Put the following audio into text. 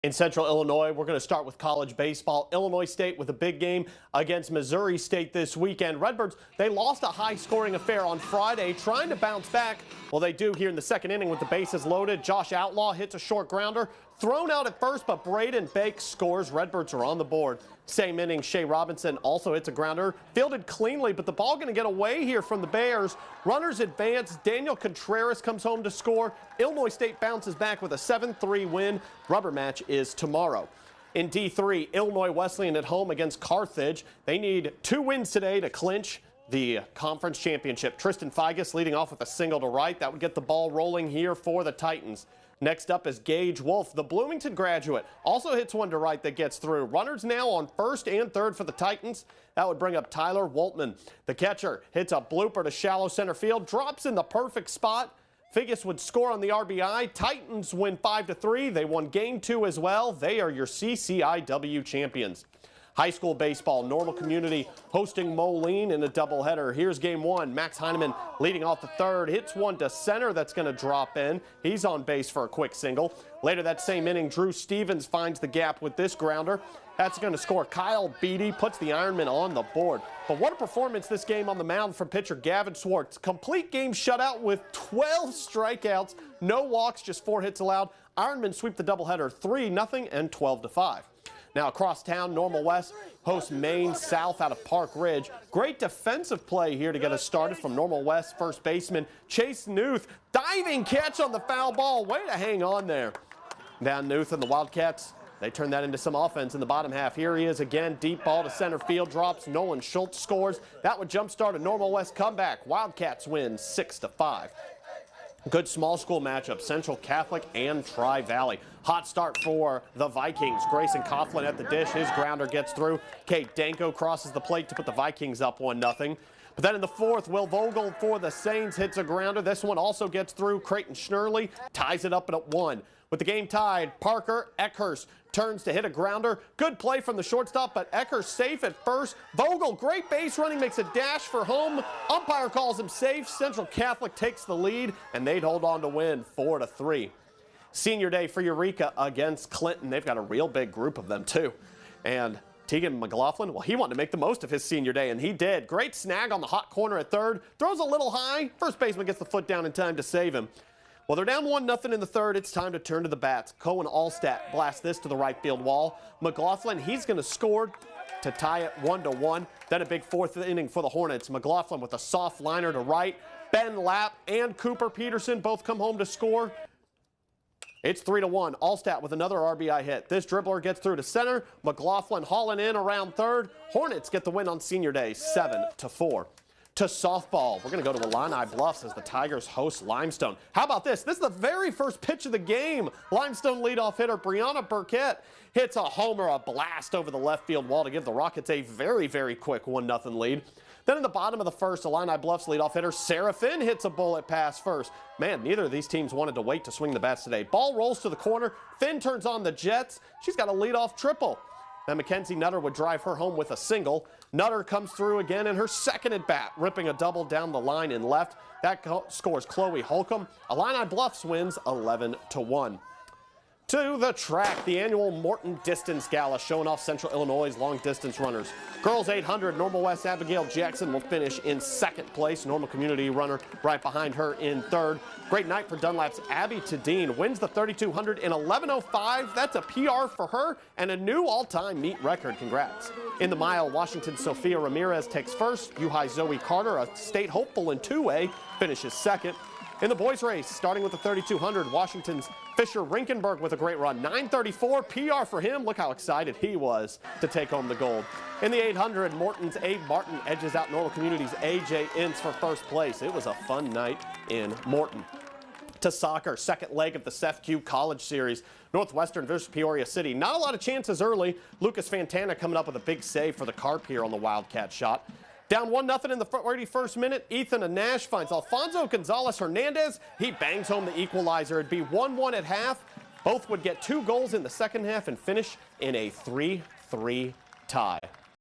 In Central Illinois, we're going to start with college baseball. Illinois State with a big game against Missouri State this weekend. Redbirds, they lost a high-scoring affair on Friday, trying to bounce back. Well, they do here in the second inning with the bases loaded. Josh Outlaw hits a short grounder, thrown out at first, but Braden Bake scores. Redbirds are on the board. Same inning, Shea Robinson also hits a grounder, fielded cleanly, but the ball going to get away here from the Bears. Runners advance. Daniel Contreras comes home to score. Illinois State bounces back with a 7-3 win. Rubber match is tomorrow. In D3, Illinois Wesleyan at home against Carthage. They need 2 wins today to clinch the conference championship. Tristan Figas leading off with a single to right. That would get the ball rolling here for the Titans. Next up is Gage Wolf, the Bloomington graduate. Also hits one to right that gets through. Runners now on first and third for the Titans. That would bring up Tyler Waltman. The catcher hits a blooper to shallow center field, drops in the perfect spot. Figas would score on the RBI. Titans win 5-3. They won game 2 as well. They are your CCIW champions. High school baseball, Normal Community hosting Moline in a doubleheader. Here's game 1. Max Heineman leading off the third, hits one to center that's going to drop in. He's on base for a quick single. Later that same inning, Drew Stevens finds the gap with this grounder. That's going to score. Kyle Beatty puts the Ironman on the board. But what a performance this game on the mound from pitcher Gavin Swartz. Complete game shutout with 12 strikeouts, no walks, just 4 hits allowed. Ironman sweep the doubleheader 3-0 and 12-5. Now across town, Normal West hosts Maine South out of Park Ridge. Great defensive play here to get us started from Normal West first baseman Chase Newth. Diving catch on the foul ball. Way to hang on there. Now Newth and the Wildcats, they turn that into some offense in the bottom half. Here he is again. Deep ball to center field. Drops. Nolan Schultz scores. That would jumpstart a Normal West comeback. Wildcats win 6-5. Good small school matchup, Central Catholic and Tri-Valley. Hot start for the Vikings. Grayson Coughlin at the dish. His grounder gets through. Kate Danko crosses the plate to put the Vikings up 1-0. But then in the fourth, Will Vogel for the Saints hits a grounder. This one also gets through. Creighton Schnurley ties it up at 1. With the game tied, Parker Eckhurst turns to hit a grounder. Good play from the shortstop, but Eckhurst safe at first. Vogel, great base running, makes a dash for home. Umpire calls him safe. Central Catholic takes the lead, and they'd hold on to win 4-3. Senior day for Eureka against Clinton. They've got a real big group of them, too. And Tegan McLaughlin, well, he wanted to make the most of his senior day, and he did. Great snag on the hot corner at third. Throws a little high. First baseman gets the foot down in time to save him. Well, they're down 1-0 in the third. It's time to turn to the bats. Cohen Allstat blasts this to the right field wall. McLaughlin, he's going to score to tie it 1-1. Then a big fourth inning for the Hornets. McLaughlin with a soft liner to right. Ben Lapp and Cooper Peterson both come home to score. It's 3-1. Allstat with another RBI hit. This dribbler gets through to center. McLaughlin hauling in around third. Hornets get the win on senior day, 7-4. To softball, we're going to go to Illini Bluffs as the Tigers host Limestone. How about this? This is the very first pitch of the game. Limestone leadoff hitter Brianna Burkett hits a homer, a blast over the left field wall to give the Rockets a very, very quick 1-0 lead. Then in the bottom of the first, Illini Bluffs leadoff hitter Sarah Finn hits a bullet pass first. Man, neither of these teams wanted to wait to swing the bats today. Ball rolls to the corner. Finn turns on the Jets. She's got a leadoff triple. Then Mackenzie Nutter would drive her home with a single. Nutter comes through again in her second at bat, ripping a double down the line in left. That scores Chloe Holcomb. Illini Bluffs wins 11-1. To the track, the annual Morton Distance Gala showing off Central Illinois' long-distance runners. Girls 800, Normal West Abigail Jackson will finish in second place. Normal Community runner right behind her in third. Great night for Dunlap's Abby Tadine. Wins the 3200 in 11:05. That's a PR for her and a new all-time meet record. Congrats. In the mile, Washington's Sophia Ramirez takes first. U-High Zoe Carter, a state hopeful in 2A, finishes second. In the boys race, starting with the 3200, Washington's Fisher Rinkenberg with a great run. 9:34, PR for him. Look how excited he was to take home the gold. In the 800, Morton's Abe Martin edges out Normal Community's AJ Ince for first place. It was a fun night in Morton. To soccer, second leg of the CEFQ College Series. Northwestern versus Peoria City. Not a lot of chances early. Lucas Fantana coming up with a big save for the Carp here on the Wildcat shot. Down 1-0 in the 31st minute, Ethan Nash finds Alfonso Gonzalez Hernandez. He bangs home the equalizer. It'd be 1-1 at half. Both would get 2 goals in the second half and finish in a 3-3 tie.